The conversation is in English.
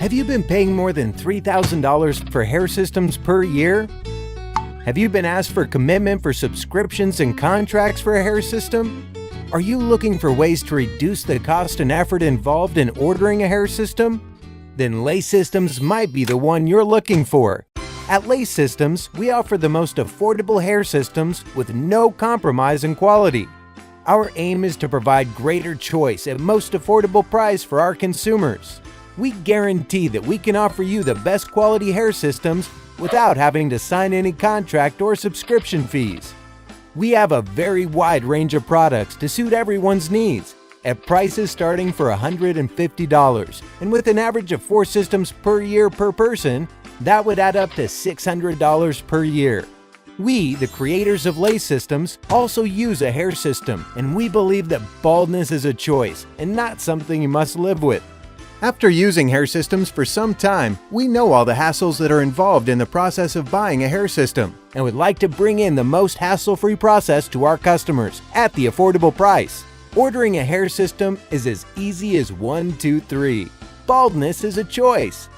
Have you been paying more than $3,000 for hair systems per year? Have you been asked for commitment for subscriptions and contracts for a hair system? Are you looking for ways to reduce the cost and effort involved in ordering a hair system? Then Lay Systems might be the one you're looking for. At Lay Systems, we offer the most affordable hair systems with no compromise in quality. Our aim is to provide greater choice at most affordable price for our consumers. We guarantee that we can offer you the best quality hair systems without having to sign any contract or subscription fees. We have a very wide range of products to suit everyone's needs at prices starting for $150, and with an average of 4 systems per year per person, that would add up to $600 per year. We, the creators of Lay Systems, also use a hair system, and we believe that baldness is a choice and not something you must live with. After using hair systems for some time, we know all the hassles that are involved in the process of buying a hair system and would like to bring in the most hassle-free process to our customers at the affordable price. Ordering a hair system is as easy as 1, 2, 3. Baldness is a choice.